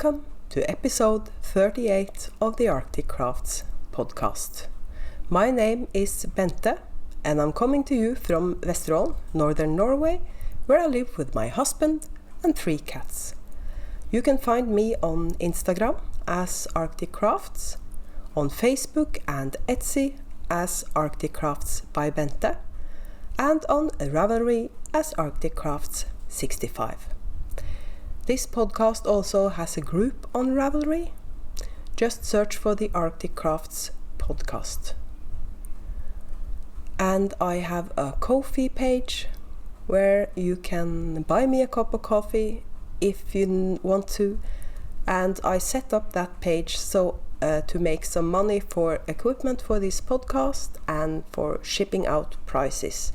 Welcome to episode 38 of the Arctic Crafts podcast. My name is Bente and I'm coming to you from Vesterålen, northern Norway, where I live with my husband and 3 cats. You can find me on Instagram as Arctic Crafts, on Facebook and Etsy as Arctic Crafts by Bente, and on Ravelry as Arctic Crafts 65. This podcast also has a group on Ravelry. Just search for the Arctic Crafts podcast. And I have a Ko-fi page where you can buy me a cup of coffee if you want to. And I set up that page so to make some money for equipment for this podcast and for shipping out prizes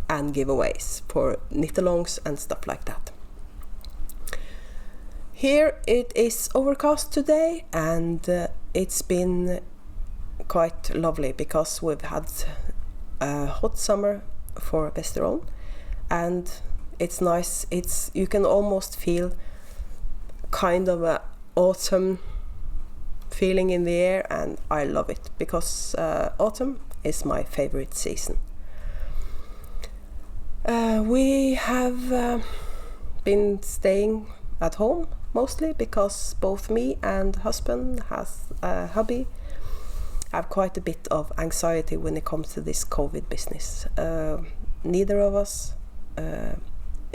and giveaways for knit-alongs and stuff like that. Here it is overcast today and it's been quite lovely because we've had a hot summer for Vesterålen and it's nice. You can almost feel kind of an autumn feeling in the air, and I love it because autumn is my favorite season. We have been staying at home mostly because both me and husband has a hubby have quite a bit of anxiety when it comes to this COVID business. Neither of us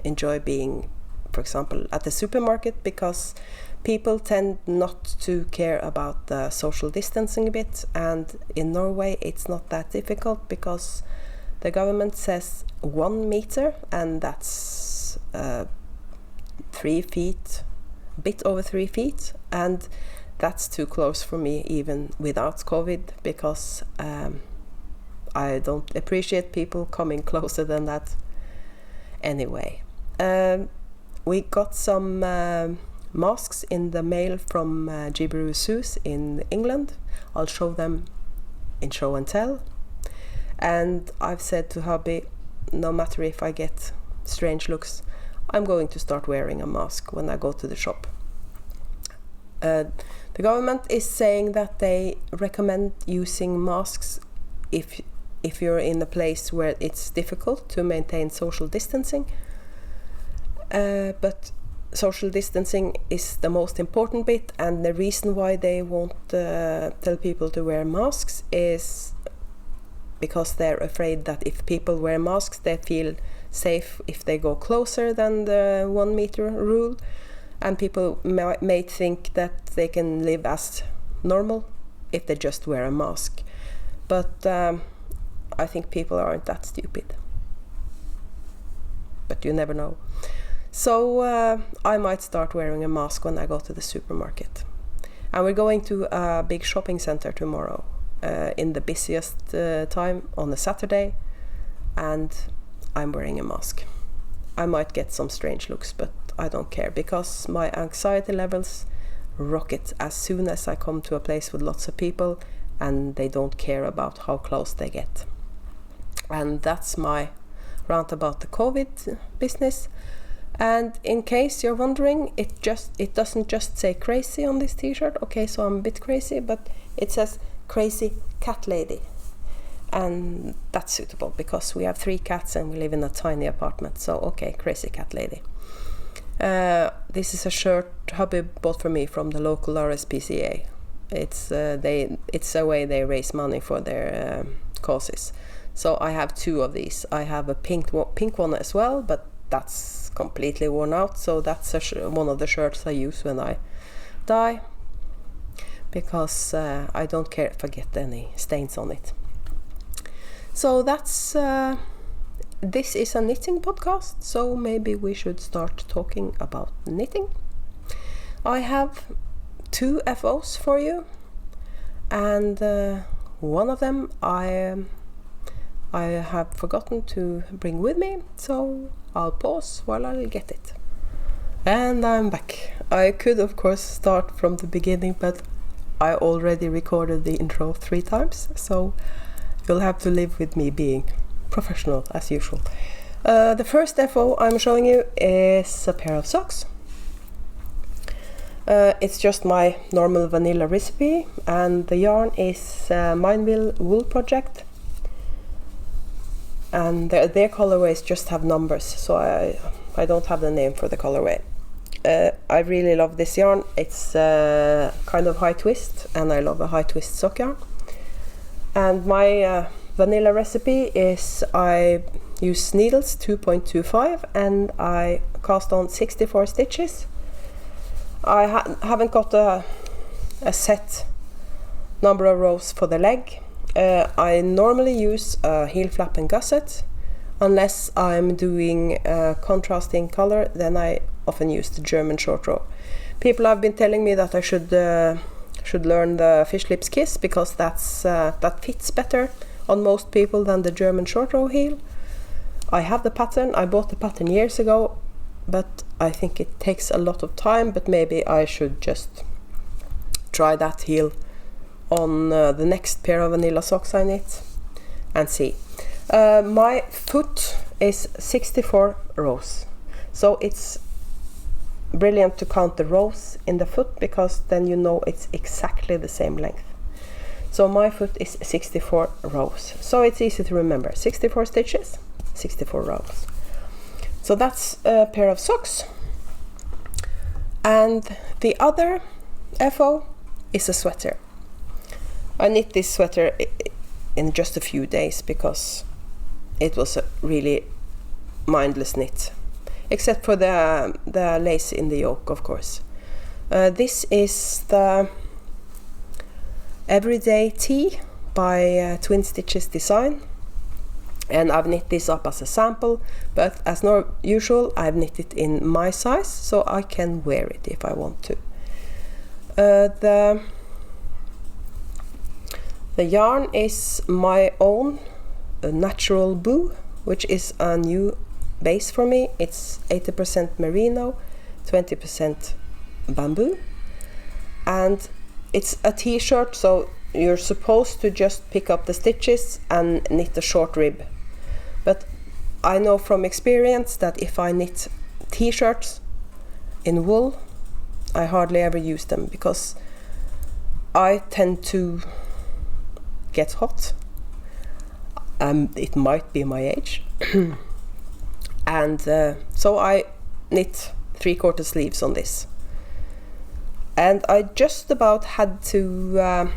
enjoy being, for example, at the supermarket because people tend not to care about the social distancing a bit, and in Norway it's not that difficult because the government says 1 meter, and that's 3 feet, a bit over 3 feet, and that's too close for me even without COVID because I don't appreciate people coming closer than that anyway. We got some masks in the mail from JibbyRooSews in England. I'll show them in show and tell. And I've said to hubby, no matter if I get strange looks, I'm going to start wearing a mask when I go to the shop. The government is saying that they recommend using masks if you're in a place where it's difficult to maintain social distancing. But social distancing is the most important bit, and the reason why they won't tell people to wear masks is because they're afraid that if people wear masks they feel safe if they go closer than the 1 meter rule, and people may think that they can live as normal if they just wear a mask. But I think people aren't that stupid, but you never know. So I might start wearing a mask when I go to the supermarket. And we're going to a big shopping center tomorrow in the busiest time on a Saturday, and I'm wearing a mask. I might get some strange looks, but I don't care because my anxiety levels rocket as soon as I come to a place with lots of people and they don't care about how close they get. And that's my rant about the COVID business. And in case you're wondering, it doesn't just say crazy on this t-shirt. Okay, so I'm a bit crazy, but it says crazy cat lady. And that's suitable because we have 3 cats and we live in a tiny apartment. So okay, crazy cat lady. This is a shirt hubby bought for me from the local RSPCA. It's a way they raise money for their causes. So I have 2 of these. I have a pink one as well, but that's completely worn out. So that's one of the shirts I use when I die because I don't care if I get any stains on it. So that's this is a knitting podcast, so maybe we should start talking about knitting. I have 2 FOs for you, and one of them I have forgotten to bring with me, so I'll pause while I'll get it. And I'm back. I could of course start from the beginning, but I already recorded the intro 3 times, so you'll have to live with me being professional as usual. The first FO I'm showing you is a pair of socks. It's just my normal vanilla recipe, and the yarn is Mineville wool project, and their colorways just have numbers, so I don't have the name for the colorway. I really love this yarn. It's kind of high twist, and I love a high twist sock yarn. And my vanilla recipe is I use needles 2.25 and I cast on 64 stitches. I haven't got a set number of rows for the leg. I normally use a heel flap and gusset. Unless I'm doing contrasting color, then I often use the German short row. People have been telling me that I should learn the fish lips kiss, because that fits better on most people than the German short row heel. I have the pattern. I bought the pattern years ago, but I think it takes a lot of time. But maybe I should just try that heel on the next pair of vanilla socks I knit and see. My foot is 64 rows, so it's brilliant to count the rows in the foot, because then you know it's exactly the same length. So my foot is 64 rows, so it's easy to remember. 64 stitches, 64 rows. So that's a pair of socks. And the other FO is a sweater. I knit this sweater in just a few days because it was a really mindless knit, except for the lace in the yoke, of course. This is the Everyday Tee by Twin Stitches Design, and I've knit this up as a sample, but as usual I've knit it in my size, so I can wear it if I want to. The yarn is my own Natural Boo, which is a new base for me. It's 80% merino, 20% bamboo, and it's a t-shirt, so you're supposed to just pick up the stitches and knit a short rib. But I know from experience that if I knit t-shirts in wool, I hardly ever use them, because I tend to get hot. It might be my age. And so I knit 3/4 sleeves on this. And I just about had to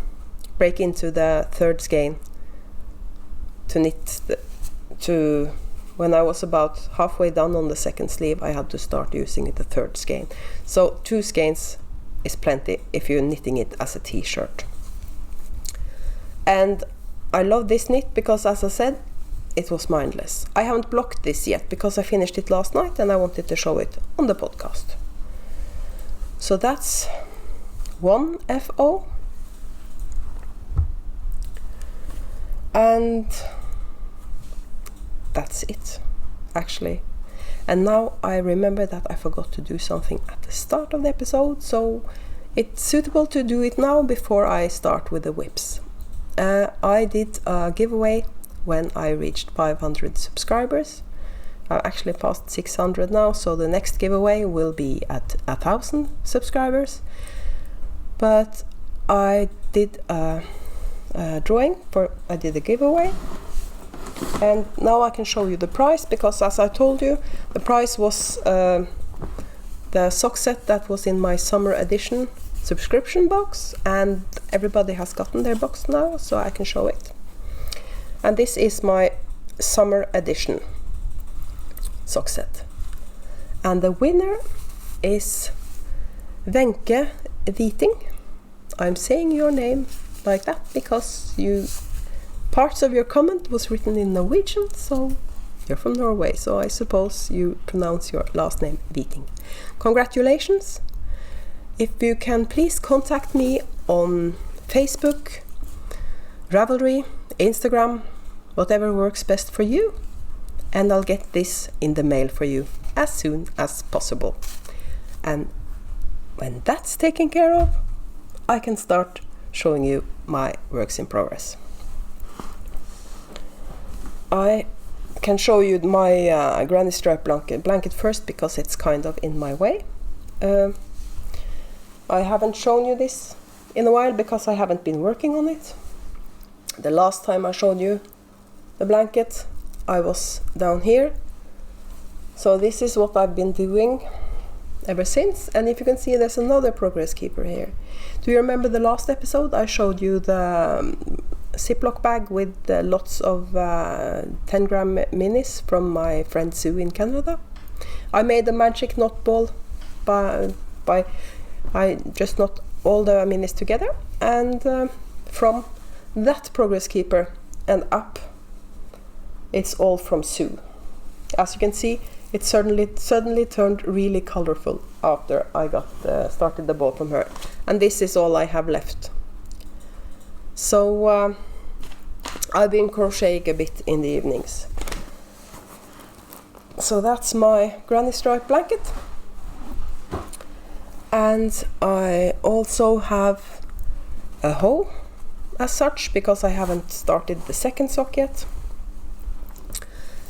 break into the third skein to knit when I was about halfway done on the second sleeve, I had to start using the third skein. So 2 skeins is plenty if you're knitting it as a t-shirt. And I love this knit because, as I said, it was mindless. I haven't blocked this yet because I finished it last night and I wanted to show it on the podcast. So that's one FO. And that's it, actually. And now I remember that I forgot to do something at the start of the episode, so it's suitable to do it now before I start with the whips. I did a giveaway when I reached 500 subscribers. I've actually passed 600 now, so the next giveaway will be at 1,000 subscribers. But I did a drawing I did a giveaway, and now I can show you the prize, because as I told you, the prize was the sock set that was in my summer edition subscription box, and everybody has gotten their box now, so I can show it. And this is my summer edition sock set, and the winner is Wenche Viting. I'm saying your name like that because parts of your comment was written in Norwegian, so you're from Norway, so I suppose you pronounce your last name Viting. Congratulations. If you can please contact me on Facebook, Ravelry, Instagram, whatever works best for you, and I'll get this in the mail for you as soon as possible. And when that's taken care of, I can start showing you my works in progress. I can show you my Grannystriped blanket first, because it's kind of in my way. I haven't shown you this in a while because I haven't been working on it. The last time I showed you the blanket, I was down here. So this is what I've been doing ever since. And if you can see, there's another progress keeper here. Do you remember the last episode? I showed you the Ziploc bag with lots of 10-gram minis from my friend Sue in Canada. I made a magic knot ball I just knot all the minis together, and from that progress keeper and up, it's all from Sue. As you can see, it suddenly turned really colorful after I got started the ball from her, and this is all I have left. So I've been crocheting a bit in the evenings. So that's my Grannystriped blanket. And I also have a hoe as such, because I haven't started the second sock yet.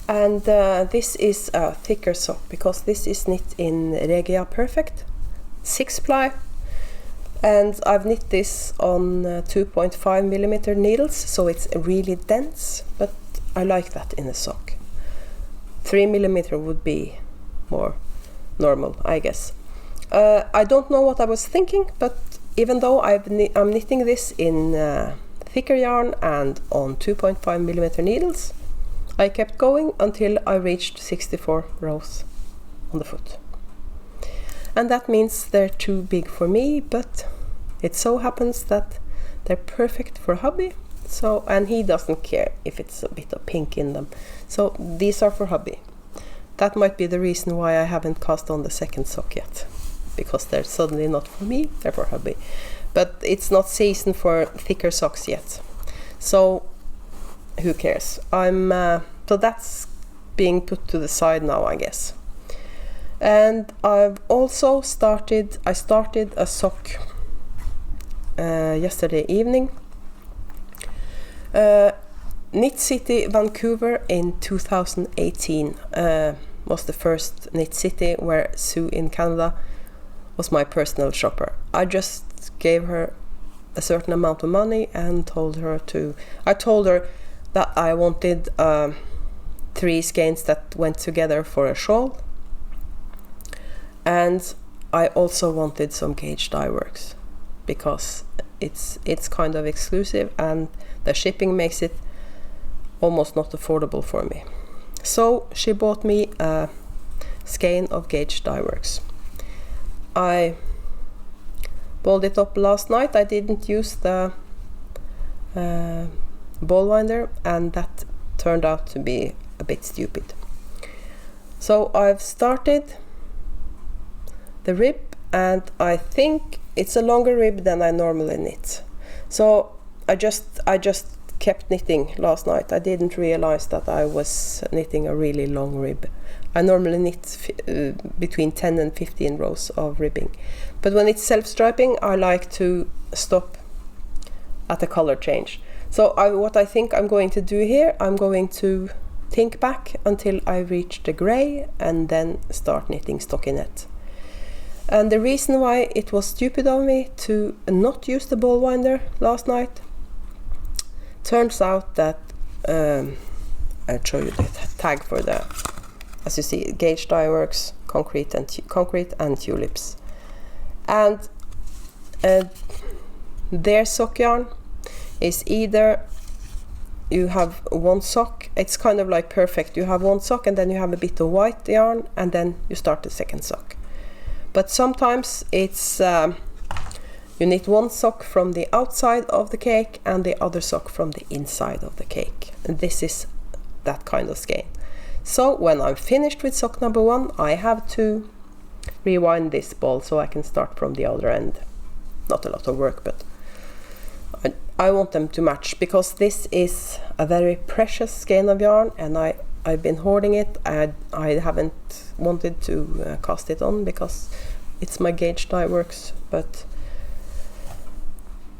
And this is a thicker sock, because this is knit in Regia Perfect 6-ply. And I've knit this on 2.5mm needles, so it's really dense, but I like that in a sock. 3mm would be more normal, I guess. I don't know what I was thinking, but even though I'm knitting this in thicker yarn and on 2.5mm needles, I kept going until I reached 64 rows on the foot. And that means they're too big for me, but it so happens that they're perfect for hubby. So, and he doesn't care if it's a bit of pink in them. So these are for hubby. That might be the reason why I haven't cast on the second sock yet, because they're suddenly not for me, they're for hubby. But it's not season for thicker socks yet, so who cares? So that's being put to the side now, I guess. And I've also started a sock yesterday evening. Knit City Vancouver in 2018 was the first Knit City where Sue in Canada was my personal shopper. I just gave her a certain amount of money and told her that I wanted 3 skeins that went together for a shawl, and I also wanted some gauge dye works, because it's kind of exclusive and the shipping makes it almost not affordable for me. So she bought me a skein of gauge dye works. I balled it up last night. I didn't use the ball winder, and that turned out to be a bit stupid. So I've started the rib, and I think it's a longer rib than I normally knit. So I just kept knitting last night. I didn't realize that I was knitting a really long rib. I normally knit between 10 and 15 rows of ribbing. But when it's self-striping, I like to stop at a color change. So what I think I'm going to do here, I'm going to think back until I reach the grey and then start knitting stockinette. And the reason why it was stupid of me to not use the ball winder last night, turns out that I'll show you the tag for the, as you see, gauge dye works, concrete and tulips. And their sock yarn is either you have one sock, it's kind of like perfect, you have one sock and then you have a bit of white yarn and then you start the second sock. But sometimes it's you knit one sock from the outside of the cake and the other sock from the inside of the cake, and this is that kind of skein. So when I'm finished with sock number 1, I have to rewind this ball so I can start from the other end. Not a lot of work, but I want them to match, because this is a very precious skein of yarn and I've been hoarding it. I haven't wanted to cast it on because it's my gauge dye works, but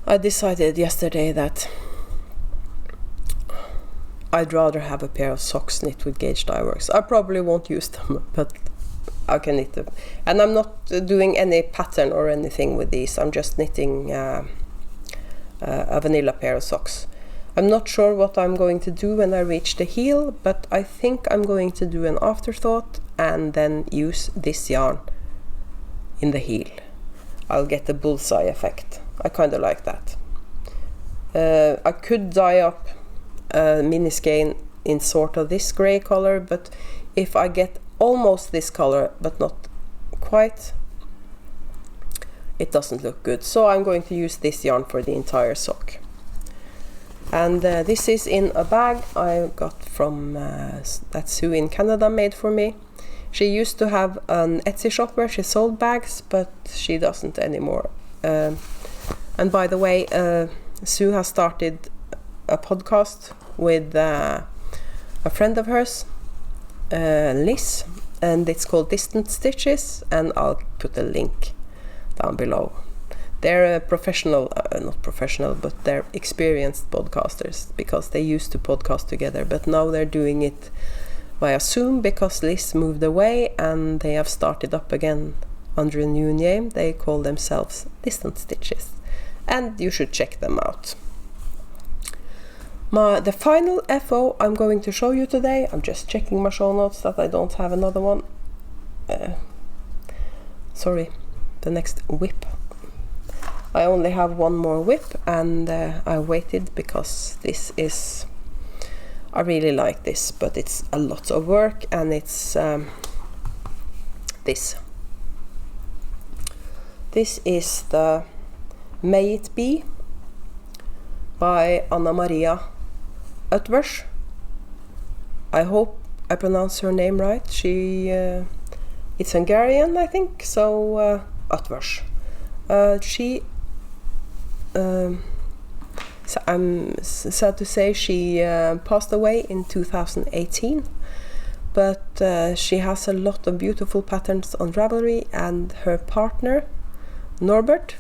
I decided yesterday that I'd rather have a pair of socks knit with gauge dye works. I probably won't use them, but I can knit them. And I'm not doing any pattern or anything with these. I'm just knitting a vanilla pair of socks. I'm not sure what I'm going to do when I reach the heel, but I think I'm going to do an afterthought and then use this yarn in the heel. I'll get the bullseye effect. I kind of like that. I could dye up a mini skein in sort of this grey color, but if I get almost this color but not quite, it doesn't look good. So I'm going to use this yarn for the entire sock. And this is in a bag I got from that Sue in Canada made for me. She used to have an Etsy shop where she sold bags, but she doesn't anymore. And by the way, Sue has started a podcast with a friend of hers, Liz, and it's called Distant Stitches, and I'll put a link down below. They're professional, not professional, but they're experienced podcasters, because they used to podcast together, but now they're doing it via Zoom because Liz moved away, and they have started up again under a new name. They call themselves Distant Stitches, and you should check them out. The final FO I'm going to show you today, I'm just checking my show notes that I don't have another one. Sorry, the next whip. I only have one more whip, and I waited because this is, I really like this, but it's a lot of work, and it's this. This is the May It Be by Annamarie Ötvös. I hope I pronounce her name right. It's Hungarian, I think, so Ötvös. So I'm sad to say she passed away in 2018, but she has a lot of beautiful patterns on Ravelry, and her partner Norbert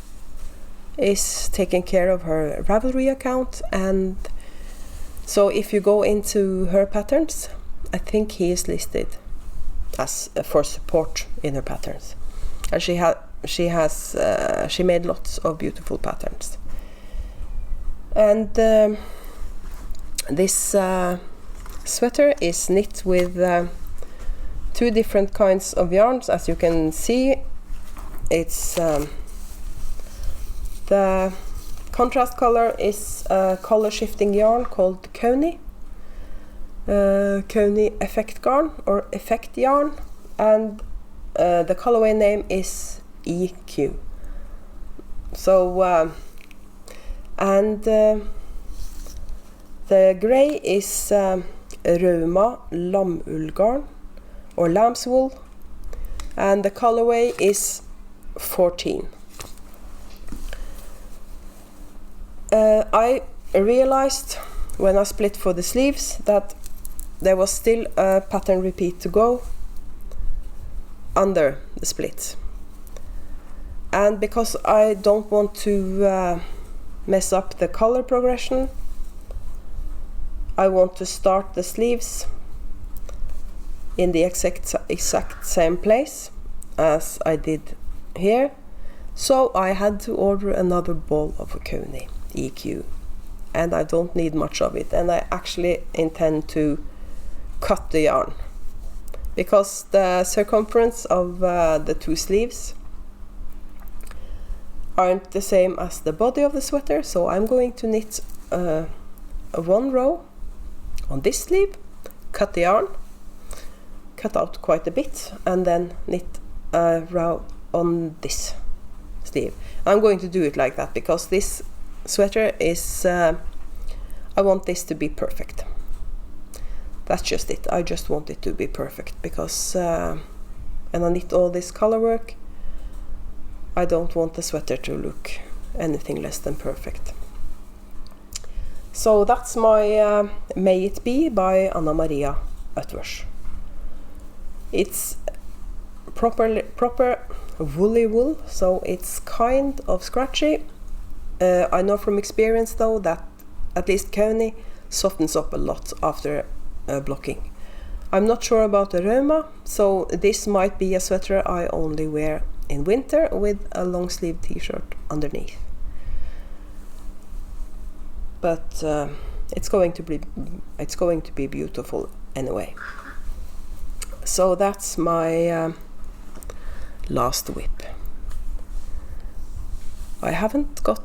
is taking care of her Ravelry account, and so if you go into her patterns, I think he is listed as for support in her patterns, and she made lots of beautiful patterns. And this sweater is knit with two different kinds of yarns. As you can see, it's the contrast color is a color shifting yarn called Kauni Effektgarn or Effect yarn, and the colorway name is EQ. So and the grey is Rauma Lammeull or lamb's wool, and the colorway is 14. I realized when I split for the sleeves that there was still a pattern repeat to go under the split, and because I don't want to mess up the color progression, I want to start the sleeves in the exact same place as I did here, so I had to order another ball of Kauni EQ, and I don't need much of it, and I actually intend to cut the yarn because the circumference of the two sleeves aren't the same as the body of the sweater, so I'm going to knit one row on this sleeve, cut the yarn, cut out quite a bit, and then knit a row on this sleeve. I'm going to do it like that because this sweater is I want this to be perfect. That's just it. I just want it to be perfect because and I knit all this color work, I don't want the sweater to look anything less than perfect. So that's my May It Be by Annamarie Ötvös. It's proper woolly wool, so it's kind of scratchy. I know from experience though that at least Kauni softens up a lot after blocking. I'm not sure about the Rauma, so this might be a sweater I only wear in winter with a long sleeve t-shirt underneath. But it's going to be beautiful anyway. So that's my last whip. I haven't got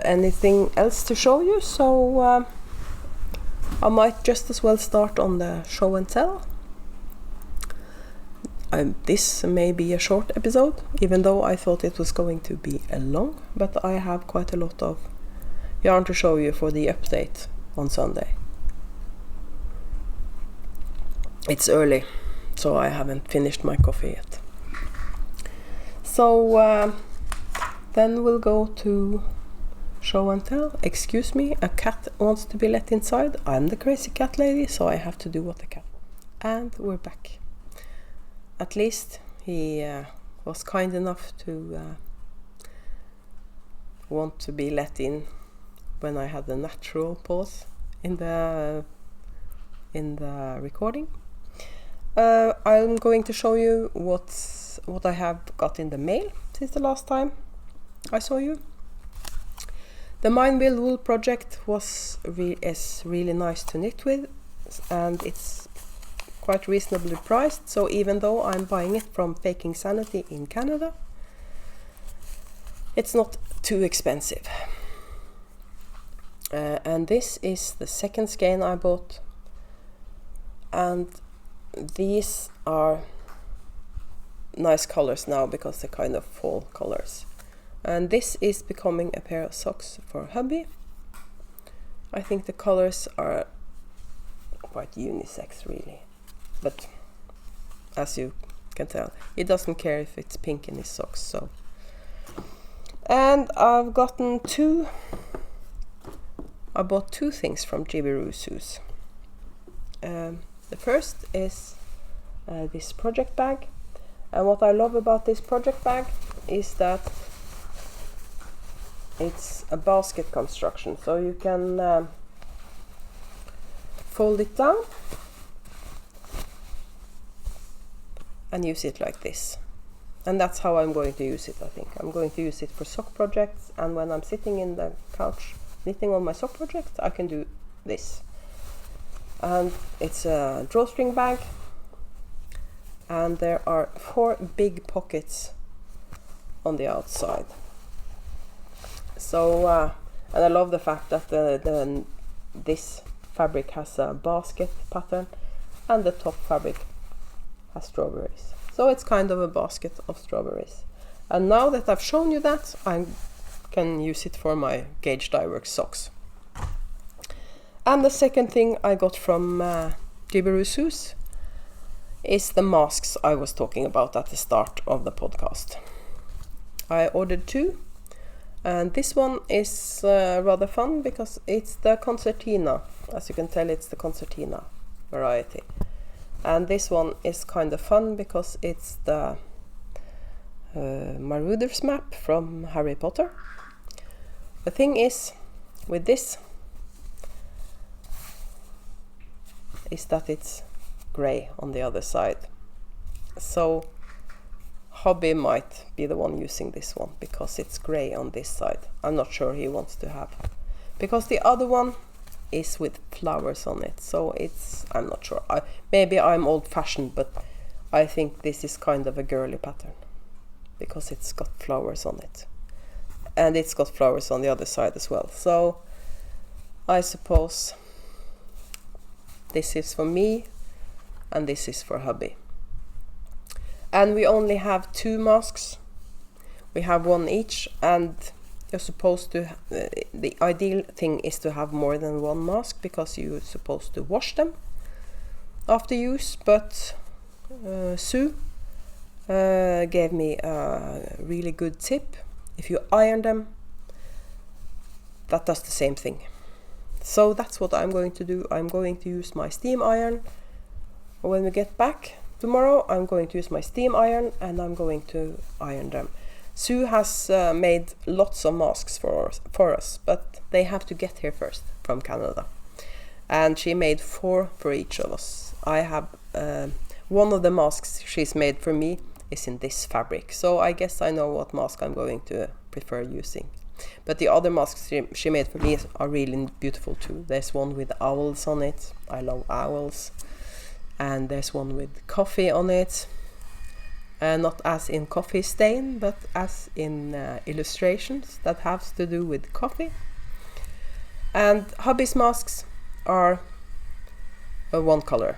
anything else to show you, so I might just as well start on the show and tell. This may be a short episode, even though I thought it was going to be a long, but I have quite a lot of yarn to show you for the update on Sunday. It's early, so I haven't finished my coffee yet. So then we'll go to show and tell. Excuse me, a cat wants to be let inside. I'm the crazy cat lady, so I have to do what I can. And we're back. At least he was kind enough to want to be let in when I had the natural pause in the recording. I'm going to show you what I have got in the mail since the last time I saw you. The Mineville wool project is really nice to knit with, and it's quite reasonably priced, so even though I'm buying it from Faking Sanity in Canada, it's not too expensive. And this is the second skein I bought, and these are nice colors now because they're kind of fall colors. And this is becoming a pair of socks for hubby. I think the colors are quite unisex really, but as you can tell, he doesn't care if it's pink in his socks. So, and I've gotten I bought two things from JibbyRooSews. The first is this project bag, and what I love about this project bag is that it's a basket construction, so you can fold it down and use it like this. And that's how I'm going to use it. I think I'm going to use it for sock projects, and when I'm sitting in the couch knitting on my sock project, I can do this. And it's a drawstring bag, and there are 4 big pockets on the outside. So and I love the fact that this fabric has a basket pattern and the top fabric has strawberries. So it's kind of a basket of strawberries. And now that I've shown you that, I can use it for my gauge dye work socks. And the second thing I got from JibbyRooSews is the masks I was talking about at the start of the podcast. I ordered 2, and this one is rather fun because it's the concertina. As you can tell, it's the concertina variety. And this one is kind of fun because it's the Marauder's map from Harry Potter. The thing is with this is that it's grey on the other side. So hubby might be the one using this one because it's grey on this side. I'm not sure he wants to have, because the other one is with flowers on it, so I'm not sure. Maybe I'm old-fashioned, but I think this is kind of a girly pattern because it's got flowers on it, and it's got flowers on the other side as well. So I suppose this is for me and this is for hubby. And we only have 2 masks. We have 1 each, and you're supposed to, the ideal thing is to have more than 1 mask because you're supposed to wash them after use, but Sue gave me a really good tip. If you iron them, that does the same thing. So that's what I'm going to do. I'm going to use my steam iron. When we get back tomorrow, I'm going to use my steam iron and I'm going to iron them. Sue has made lots of masks for us, but they have to get here first from Canada. And she made 4 for each of us. I have one of the masks she's made for me is in this fabric, so I guess I know what mask I'm going to prefer using. But the other masks she made for me are really beautiful too. There's one with owls on it. I love owls. And there's one with coffee on it. Not as in coffee stain, but as in illustrations that have to do with coffee. And hubby's masks are one color.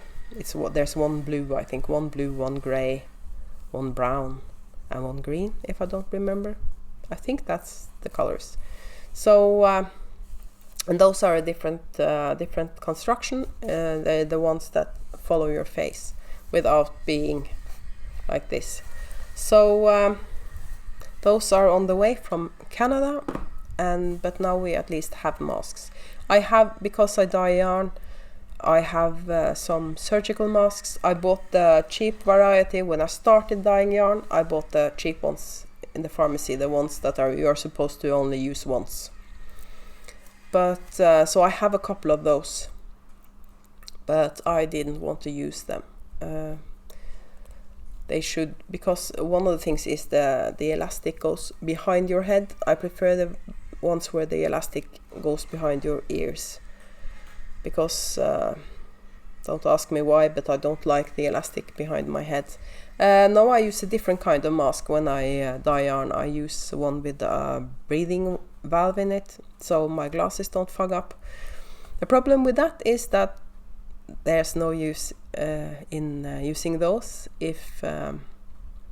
There's one blue, I think, one blue, one grey, one brown, and one green, if I don't remember. I think that's the colors. So, and those are a different construction. They're the ones that follow your face without being like this. So those are on the way from Canada, but now we at least have masks. I have, because I dye yarn, I have some surgical masks. I bought the cheap variety when I started dyeing yarn. I bought the cheap ones in the pharmacy, the ones that you're supposed to only use once. But so I have a couple of those, but I didn't want to use them. They should, because one of the things is the elastic goes behind your head. I prefer the ones where the elastic goes behind your ears, because don't ask me why, but I don't like the elastic behind my head. Now I use a different kind of mask when I dye yarn. I use one with a breathing valve in it, so my glasses don't fog up. The problem with that is that there's no use in using those if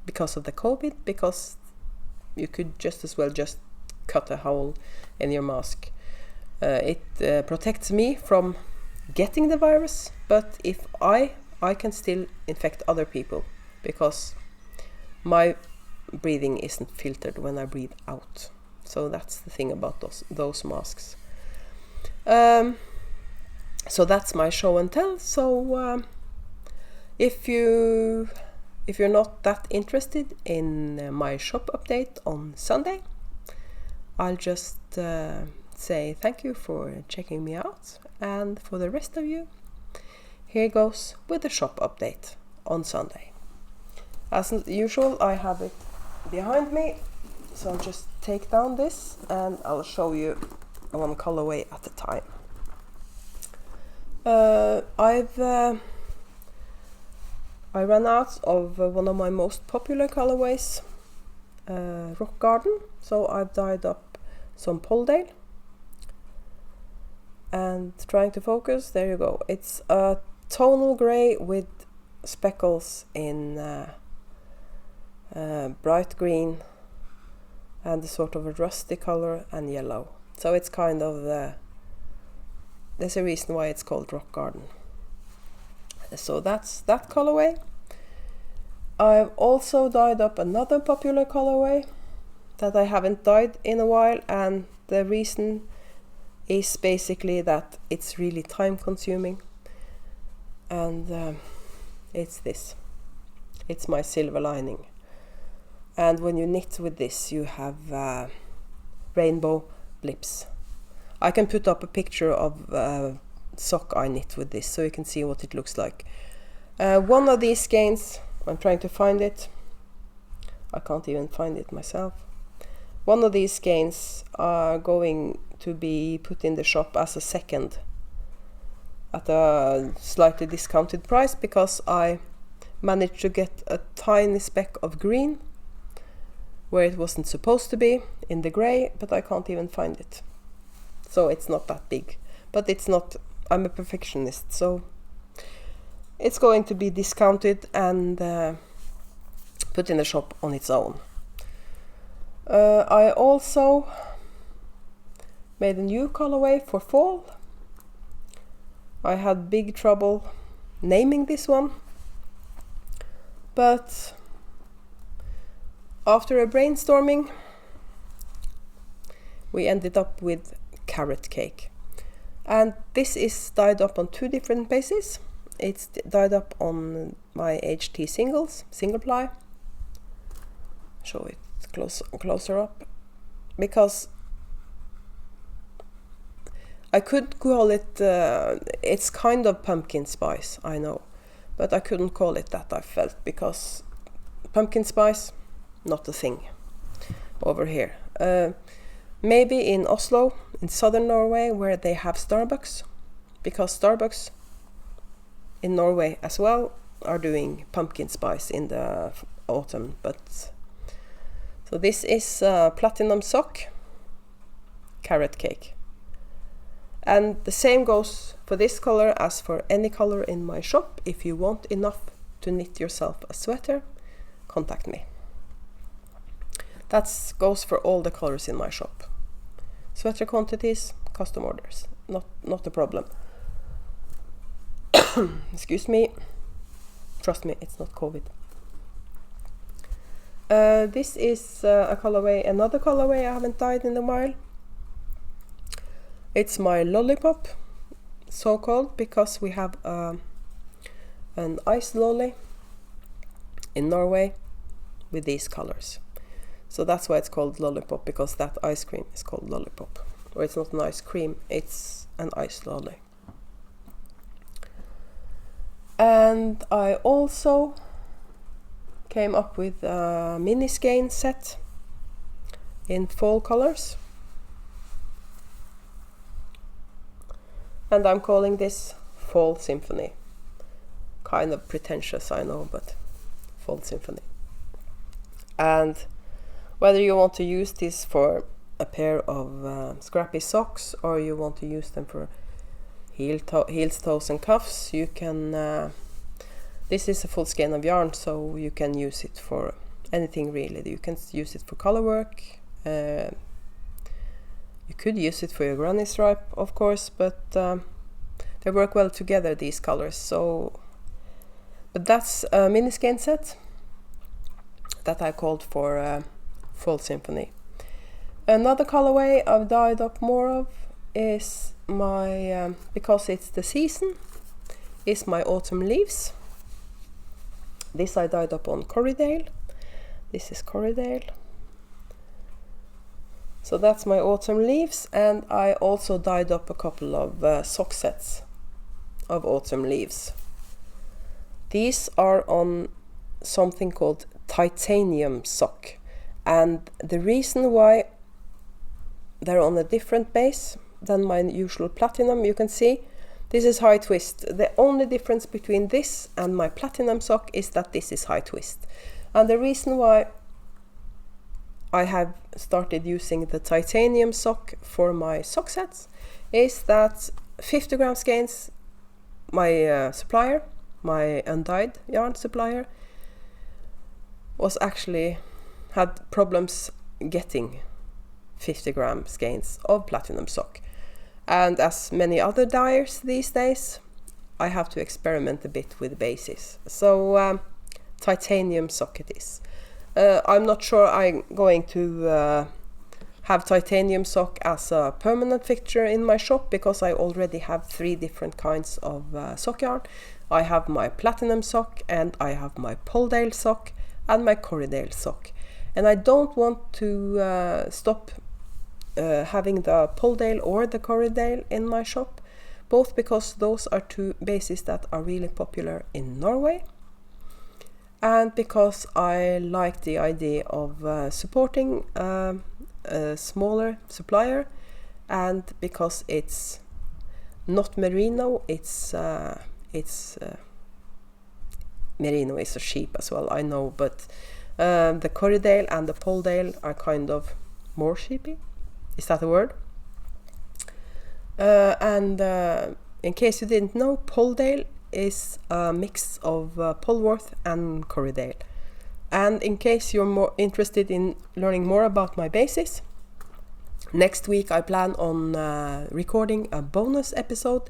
because of the COVID, because you could just as well just cut a hole in your mask. It protects me from getting the virus, but if I can still infect other people, because my breathing isn't filtered when I breathe out. So that's the thing about those masks. So that's my show and tell. So if you're not that interested in my shop update on Sunday, I'll just say thank you for checking me out, and for the rest of you, here goes with the shop update on Sunday. As usual, I have it behind me, so I'll just take down this and I'll show you one colorway at a time. I ran out of one of my most popular colorways, Rock Garden, so I've dyed up some Polldale. And trying to focus, there you go. It's a tonal grey with speckles in bright green and a sort of a rusty color and yellow. So it's kind of there's a reason why it's called Rock Garden. So that's that colorway. I've also dyed up another popular colorway that I haven't dyed in a while, and the reason is basically that it's really time consuming, and it's this. It's my silver lining. And when you knit with this, you have rainbow blips. I can put up a picture of a sock I knit with this, so you can see what it looks like. One of these skeins, I'm trying to find it. I can't even find it myself. One of these skeins are going to be put in the shop as a second at a slightly discounted price, because I managed to get a tiny speck of green where it wasn't supposed to be in the grey, but I can't even find it. So it's not that big, but it's not, I'm a perfectionist, so it's going to be discounted and put in the shop on its own. I also made a new colorway for fall. I had big trouble naming this one, but after a brainstorming, we ended up with Carrot Cake. And this is dyed up on two different bases. It's dyed up on my HT single ply. Show it closer up, because I could call it, it's kind of pumpkin spice, I know, but I couldn't call it that, I felt, because pumpkin spice, not a thing over here. Maybe in Oslo, in southern Norway, where they have Starbucks, because Starbucks in Norway as well are doing pumpkin spice in the autumn. But so this is platinum sock, carrot cake. And the same goes for this color as for any color in my shop. If you want enough to knit yourself a sweater, contact me. That goes for all the colors in my shop. Sweater quantities, custom orders, not a problem. Excuse me. Trust me, it's not COVID. This is another colorway I haven't dyed in a while. It's my Lollipop, so called because we have an ice lolly in Norway with these colors. So that's why it's called Lollipop, because that ice cream is called Lollipop. Or it's not an ice cream, it's an ice lolly. And I also came up with a mini skein set in fall colors. And I'm calling this Fall Symphony. Kind of pretentious, I know, but Fall Symphony. And whether you want to use this for a pair of scrappy socks, or you want to use them for heels, toes and cuffs, you can... this is a full skein of yarn, so you can use it for anything really. You can use it for color work. You could use it for your Grannystriped, of course, but they work well together, these colors. So, but that's a mini skein set that I called for Fall Symphony. Another colorway I've dyed up more of is my, because it's the season, is my Autumn Leaves. This I dyed up on Corriedale. This is Corriedale. So that's my Autumn Leaves, and I also dyed up a couple of sock sets of Autumn Leaves. These are on something called titanium sock, and the reason why they're on a different base than my usual platinum, you can see, this is high twist. The only difference between this and my platinum sock is that this is high twist. And the reason why I have started using the titanium sock for my sock sets is that 50 gram skeins, my supplier, my undyed yarn supplier, was actually had problems getting 50 gram skeins of platinum sock. And as many other dyers these days, I have to experiment a bit with bases. So titanium sock it is. I'm not sure I'm going to have titanium sock as a permanent fixture in my shop, because I already have 3 different kinds of sock yarn. I have my platinum sock, and I have my Polldale sock, and my Corriedale sock. And I don't want to stop having the Polldale or the Corriedale in my shop, both because those are 2 bases that are really popular in Norway, and because I like the idea of supporting a smaller supplier, and because it's not merino, it's merino is a sheep as well, I know, but the Corriedale and the Polldale are kind of more sheepy. Is that a word? And in case you didn't know, Polldale is a mix of Polworth and Corriedale. And in case you're more interested in learning more about my bases, next week I plan on recording a bonus episode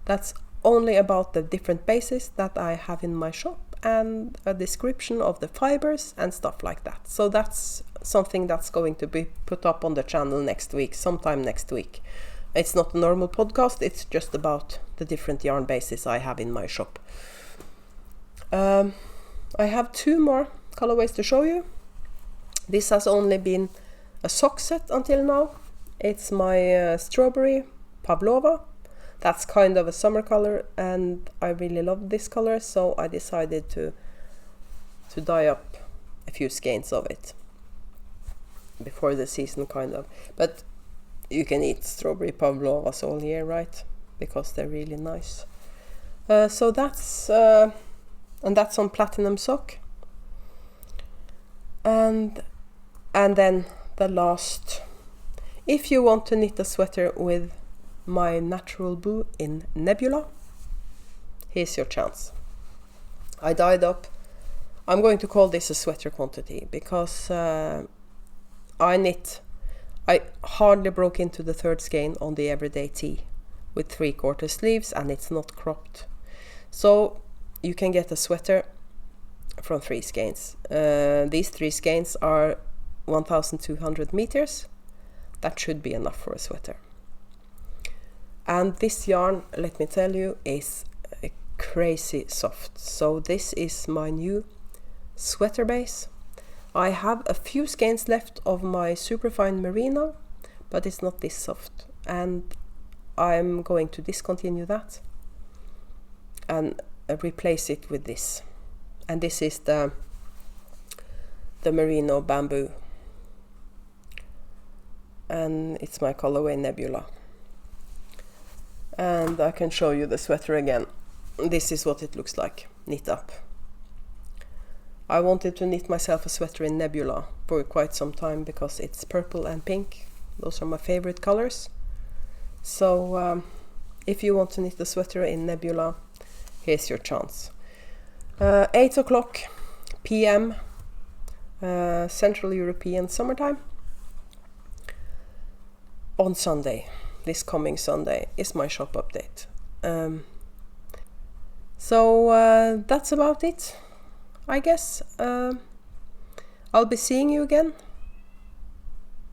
that's only about the different bases that I have in my shop, and a description of the fibers and stuff like that. So that's something that's going to be put up on the channel next week, sometime next week. It's not a normal podcast, it's just about the different yarn bases I have in my shop. I have 2 more colorways to show you. This has only been a sock set until now. It's my strawberry Pavlova That's kind of a summer color, and I really love this color, so I decided to dye up a few skeins of it before the season, kind of. But you can eat strawberry pavlovas all year, right? Because they're really nice. So that's and that's on platinum sock. And then the last, if you want to knit a sweater with my natural blue in Nebula, here's your chance. I dyed up, I'm going to call this a sweater quantity, because I hardly broke into the third skein on the everyday tee with 3/4 sleeves, and it's not cropped. So you can get a sweater from 3 skeins. These 3 skeins are 1,200 meters. That should be enough for a sweater. And this yarn, let me tell you, is crazy soft. So this is my new sweater base. I have a few skeins left of my superfine merino, but it's not this soft, and I'm going to discontinue that and replace it with this. And this is the merino bamboo, and it's my colorway Nebula. And I can show you the sweater again. This is what it looks like knit up. I wanted to knit myself a sweater in Nebula for quite some time because it's purple and pink. Those are my favorite colors. So if you want to knit a sweater in Nebula, here's your chance. 8 o'clock p.m. Central European summertime on Sunday. This coming Sunday is my shop update. So that's about it, I guess. I'll be seeing you again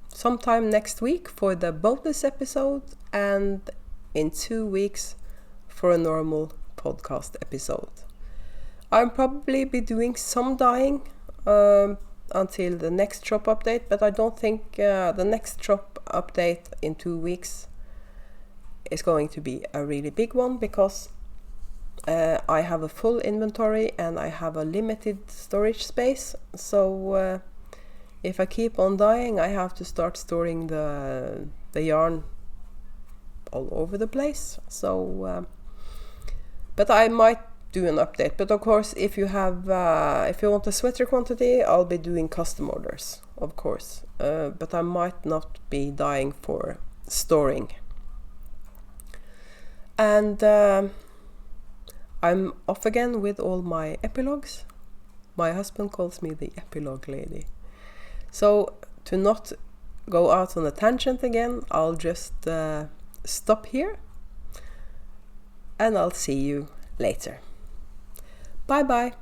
sometime next week for the bonus episode, and in 2 weeks for a normal podcast episode. I'll probably be doing some dyeing until the next shop update, but I don't think the next shop update in 2 weeks is going to be a really big one, because I have a full inventory and I have a limited storage space. So if I keep on dyeing, I have to start storing the yarn all over the place. So but I might do an update. But of course, if you have if you want a sweater quantity, I'll be doing custom orders, of course. But I might not be dyeing for storing. And I'm off again with all my epilogues. My husband calls me the epilogue lady. So to not go out on a tangent again, I'll just stop here, and I'll see you later. Bye bye.